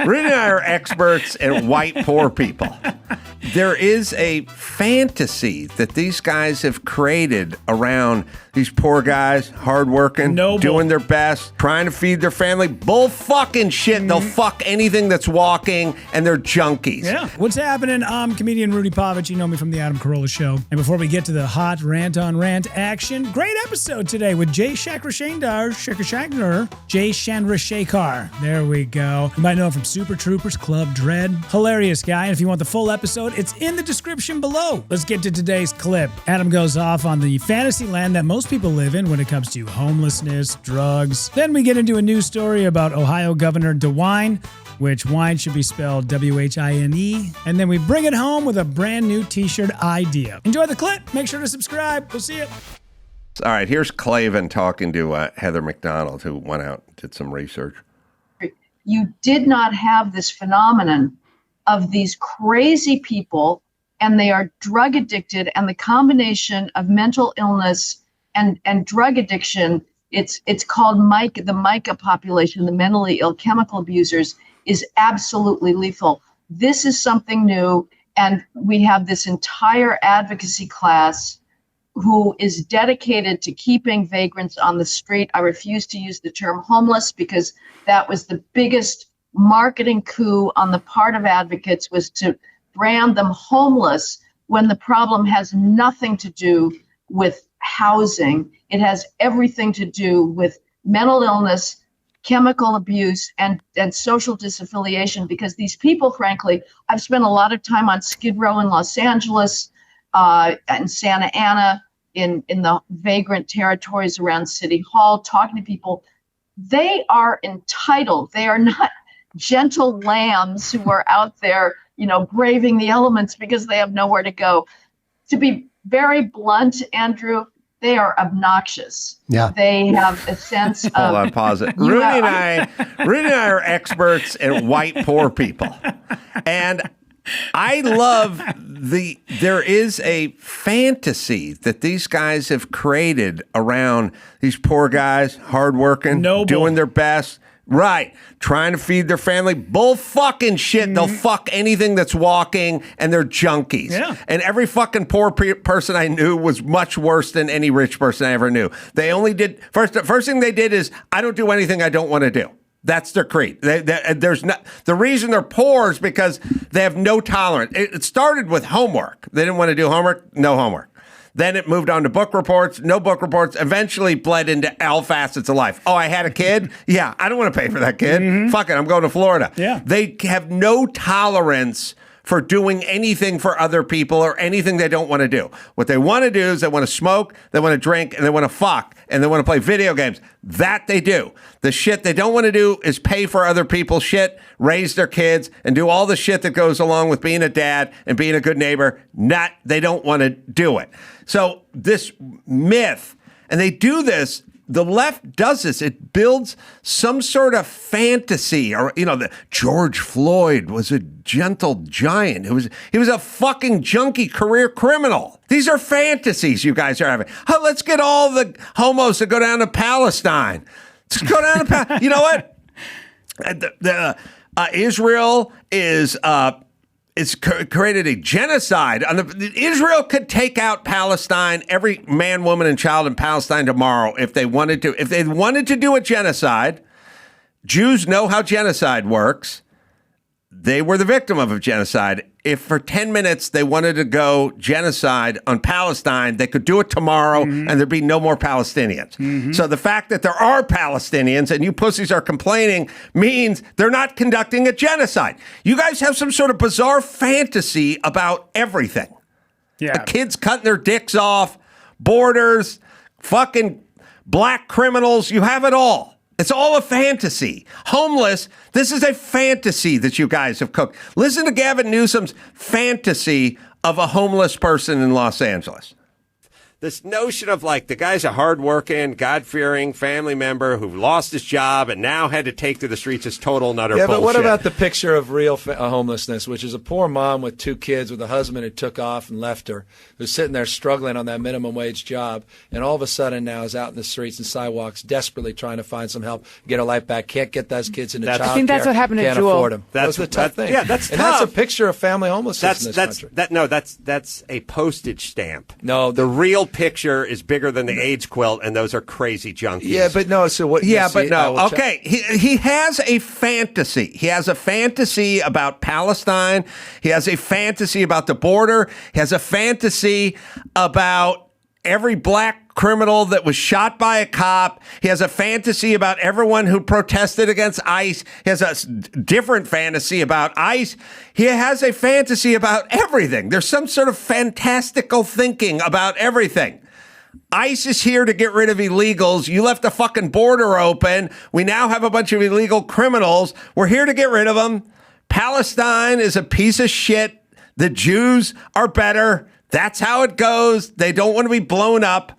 Rudy and I are experts at white poor people. There is a fantasy that these guys have created around these poor guys, hardworking, doing their best, trying to feed their family. Bull fucking shit. They'll fuck anything that's walking, and they're junkies. Yeah. What's happening? I'm comedian Rudy Pavich. You know me from the Adam Carolla Show. And before we get to the hot rant on rant action, great episode today with Jay Chandrasekhar. There we go. You might know him from Super Troopers, Club Dread. Hilarious guy. And if you want the full episode, it's in the description below. Let's get to today's clip. Adam goes off on the fantasy land that most people live in when it comes to homelessness, drugs. Then we get into a news story about Ohio Governor DeWine, which wine should be spelled W-H-I-N-E. And then we bring it home with a brand new t-shirt idea. Enjoy the clip. Make sure to subscribe. We'll see you. All right, here's Clavin talking to Heather McDonald, who went out and did some research. You did not have this phenomenon of these crazy people, and they are drug addicted, and the combination of mental illness and drug addiction, it's called the MICA population, the mentally ill chemical abusers, is absolutely lethal. This is something new, and we have this entire advocacy class who is dedicated to keeping vagrants on the street. I refuse to use the term homeless because that was the biggest marketing coup on the part of advocates, was to brand them homeless when the problem has nothing to do with housing. It has everything to do with mental illness, chemical abuse, and social disaffiliation, because these people, frankly, I've spent a lot of time on Skid Row in Los Angeles, and Santa Ana, in the vagrant territories around City Hall, talking to people. They are entitled. They are not gentle lambs who are out there, braving the elements because they have nowhere to go. To be very blunt, Andrew, they are obnoxious. Yeah. They have a sense of... Hold on, pause it. Rudy and I are experts at white poor people. And I love there is a fantasy that these guys have created around these poor guys, hardworking, doing their best. Right. Trying to feed their family. Bull fucking shit. They'll fuck anything that's walking, and they're junkies. Yeah. And every fucking poor person I knew was much worse than any rich person I ever knew. They only did, first thing they did is, I don't do anything I don't want to do. That's their creed. The reason they're poor is because they have no tolerance. It started with homework. They didn't want to do homework, no homework. Then it moved on to book reports, no book reports, eventually bled into all facets of life. Oh, I had a kid? Yeah, I don't want to pay for that kid. Fuck it, I'm going to Florida. Yeah. They have no tolerance for doing anything for other people or anything they don't want to do. What they want to do is they want to smoke, they want to drink, and they want to fuck, and they want to play video games. That they do. The shit they don't want to do is pay for other people's shit, raise their kids, and do all the shit that goes along with being a dad and being a good neighbor. They don't want to do it. So this myth, and they do this, the left does this. It builds some sort of fantasy, or the George Floyd was a gentle giant. He was a fucking junkie career criminal. These are fantasies you guys are having. Oh, let's get all the homos to go down to Palestine. Let's go down to Palestine. You know what? Israel is it's created a genocide. Israel could take out Palestine, every man, woman, and child in Palestine tomorrow if they wanted to. If they wanted to do a genocide, Jews know how genocide works. They were the victim of a genocide. If for 10 minutes they wanted to go genocide on Palestine, they could do it tomorrow and there'd be no more Palestinians. So the fact that there are Palestinians and you pussies are complaining means they're not conducting a genocide. You guys have some sort of bizarre fantasy about everything. Yeah. The kids cutting their dicks off, borders, fucking black criminals. You have it all. It's all a fantasy. Homeless, this is a fantasy that you guys have cooked. Listen to Gavin Newsom's fantasy of a homeless person in Los Angeles. this notion of like the guy's a hardworking, God-fearing family member who lost his job and now had to take to the streets is total and utter bullshit. But what about the picture of real homelessness, which is a poor mom with 2 kids with a husband who took off and left her, who's sitting there struggling on that minimum wage job, and all of a sudden now is out in the streets and sidewalks desperately trying to find some help, get her life back, can't get those kids into child care. I think that's what happened to can't Jewel. afford them. That's the tough thing. Yeah, that's and tough. That's a picture of family homelessness in this country. That's a postage stamp. No, the real picture is bigger than the AIDS quilt, and those are crazy junkies. Yeah, but no. So what? Yeah, but no. Okay, he has a fantasy. He has a fantasy about Palestine. He has a fantasy about the border. He has a fantasy about every black criminal that was shot by a cop. He has a fantasy about everyone who protested against ICE. He has a different fantasy about ICE. He has a fantasy about everything. There's some sort of fantastical thinking about everything. ICE is here to get rid of illegals. You left the fucking border open. We now have a bunch of illegal criminals. We're here to get rid of them. Palestine is a piece of shit. The Jews are better. That's how it goes. They don't want to be blown up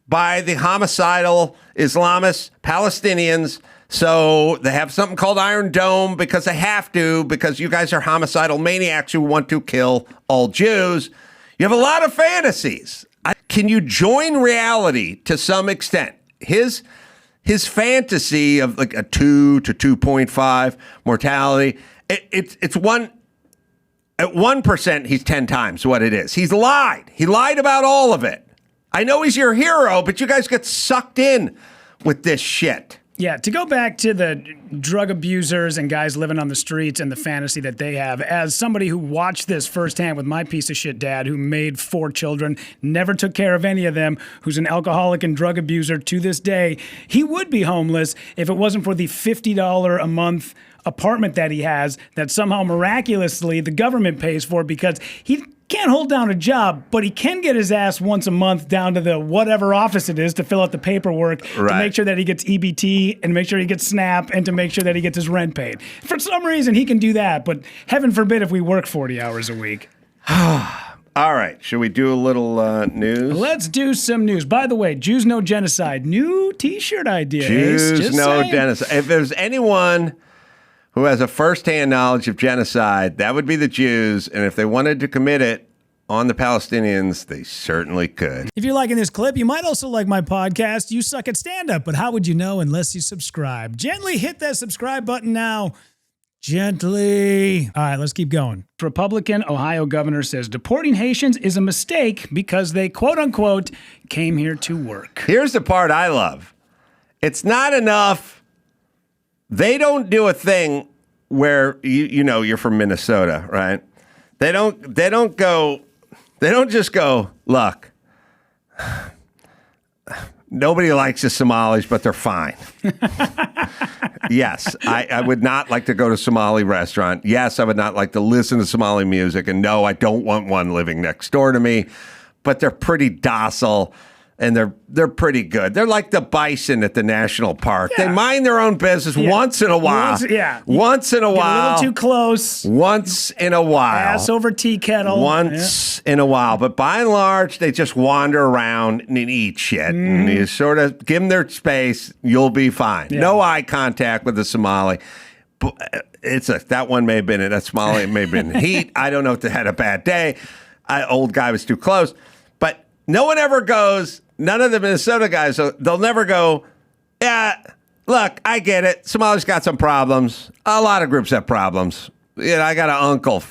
by the homicidal Islamist Palestinians. So they have something called Iron Dome because they have to, because you guys are homicidal maniacs who want to kill all Jews. You have a lot of fantasies. Can you join reality to some extent? His fantasy of like a 2 to 2.5 mortality, it's one. At 1%, he's 10 times what it is. He's lied. He lied about all of it. I know he's your hero, but you guys get sucked in with this shit. Yeah, to go back to the drug abusers and guys living on the streets and the fantasy that they have, as somebody who watched this firsthand with my piece of shit dad who made 4 children, never took care of any of them, who's an alcoholic and drug abuser to this day, he would be homeless if it wasn't for the $50 a month apartment that he has that somehow miraculously the government pays for, because he can't hold down a job, but he can get his ass once a month down to the whatever office it is to fill out the paperwork, to make sure that he gets EBT and make sure he gets SNAP and to make sure that he gets his rent paid. For some reason, he can do that, but heaven forbid if we work 40 hours a week. All right, should we do a little news? Let's do some news. By the way, Jews No Genocide, new T-shirt idea. Jews No Genocide. If there's anyone who has a firsthand knowledge of genocide, that would be the Jews. And if they wanted to commit it on the Palestinians, they certainly could. If you're liking this clip, you might also like my podcast, You Suck at Stand-Up, but how would you know unless you subscribe? Gently hit that subscribe button now. Gently. All right, let's keep going. Republican Ohio governor says deporting Haitians is a mistake because they, quote unquote, came here to work. Here's the part I love. It's not enough. They don't do a thing where you know you're from Minnesota, right? They don't just go, look, nobody likes the Somalis, but they're fine. Yes, I would not like to go to a Somali restaurant. Yes, I would not like to listen to Somali music. And no, I don't want one living next door to me, but they're pretty docile. And they're pretty good. They're like the bison at the national park. Yeah. They mind their own business once in a while. Once in a while. A little too close. Once in a while. Ass over tea kettle. Once in a while. But by and large, they just wander around and eat shit. And you sort of give them their space, you'll be fine. Yeah. No eye contact with the Somali. That one may have been that Somali may have been heat. I don't know if they had a bad day. Old guy was too close. But no one ever goes. None of the Minnesota guys, they'll never go, yeah, look, I get it. Somali's got some problems. A lot of groups have problems. You know, I got an uncle,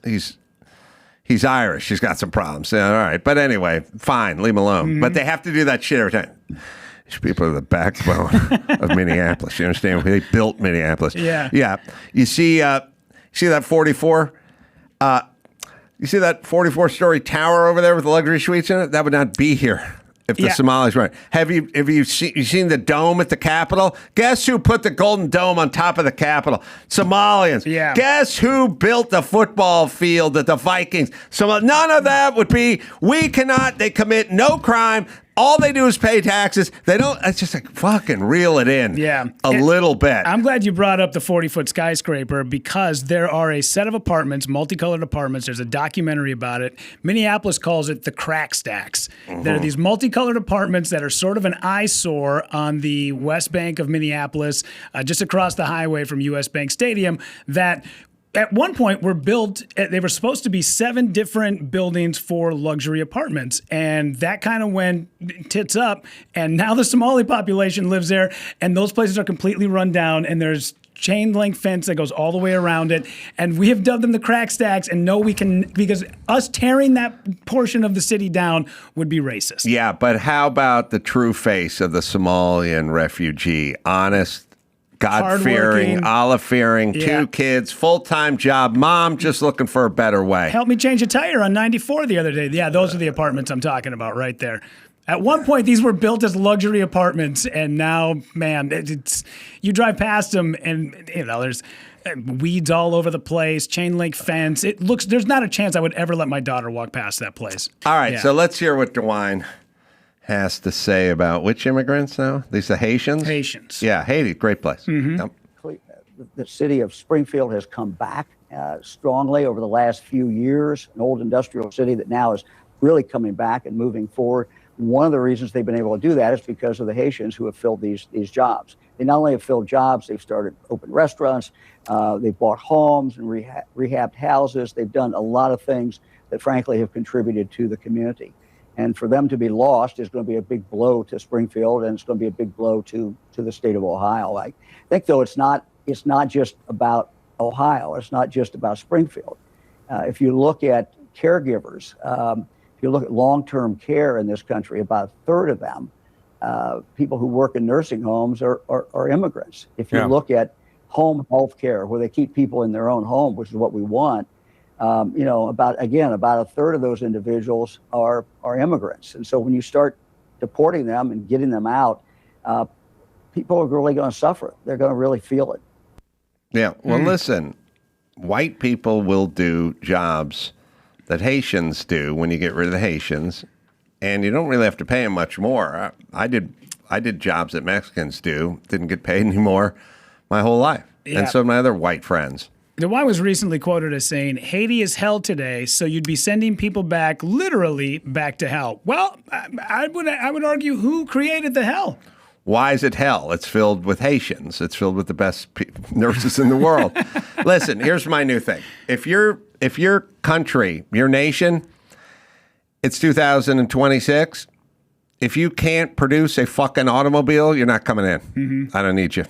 he's Irish. He's got some problems. Yeah, all right. But anyway, fine, leave him alone. Mm-hmm. But they have to do that shit every time. These people are the backbone of Minneapolis. You understand? They built Minneapolis. Yeah. Yeah. You see that 44? You see that 44-story tower over there with the luxury suites in it? That would not be here if the Somalis weren't. Have you seen the dome at the Capitol? Guess who put the golden dome on top of the Capitol? Somalians. Yeah. Guess who built the football field at the Vikings? So none of that would be. We cannot. They commit no crime. all they do is pay taxes. They don't. It's just like fucking reel it in. Yeah. a little bit. I'm glad you brought up the 40-foot skyscraper because there are a set of apartments, multicolored apartments. There's a documentary about it. Minneapolis calls it the crack stacks. There are these multicolored apartments that are sort of an eyesore on the west bank of Minneapolis, just across the highway from US Bank Stadium, that at one point were built, they were supposed to be 7 different buildings for luxury apartments. And that kind of went tits up. And now the Somali population lives there. And those places are completely run down. And there's chain link fence that goes all the way around it. And we have dubbed them the crack stacks. And no, we can, because us tearing that portion of the city down would be racist. Yeah, but how about the true face of the Somalian refugee? Honest, God-fearing, Hardworking. Allah-fearing, Yeah. 2 kids, full-time job, mom just looking for a better way. Helped me change a tire on 94 the other day. Yeah, those are the apartments I'm talking about right there. At one point, these were built as luxury apartments, and now, man, it's you drive past them, and there's weeds all over the place, chain link fence. There's not a chance I would ever let my daughter walk past that place. All right, Yeah. so let's hear what DeWine has to say about which immigrants now? These are Haitians? Haitians. Yeah, Haiti, great place. Yep. The city of Springfield has come back strongly over the last few years, an old industrial city that now is really coming back and moving forward. One of the reasons they've been able to do that is because of the Haitians who have filled these jobs. They not only have filled jobs, they've started open restaurants, they've bought homes and rehabbed houses. They've done a lot of things that frankly have contributed to the community. And for them to be lost is going to be a big blow to Springfield, and it's going to be a big blow to the state of Ohio. I think, though, it's not just about Ohio. It's not just about Springfield. If you look at caregivers, if you look at long-term care in this country, about a third of them, people wwho work in nursing homes, are immigrants. If you look at home health care, where they keep people in their own home, which is what we want, about a third of those individuals are immigrants. And so when you start deporting them and getting them out, people are really going to suffer. They're going to really feel it. Yeah, well, listen, white people will do jobs that Haitians do when you get rid of the Haitians, and you don't really have to pay them much more. I did jobs that Mexicans do, didn't get paid anymore my whole life. Yeah. And so did my other white friends. DeWine was recently quoted as saying, Haiti is hell today, so you'd be sending people back, literally back to hell. Well, I would argue, who created the hell? Why is it hell? It's filled with Haitians. It's filled with the best nurses in the world. Listen, here's my new thing. If your country, your nation, it's 2026, if you can't produce a fucking automobile, you're not coming in. I don't need you.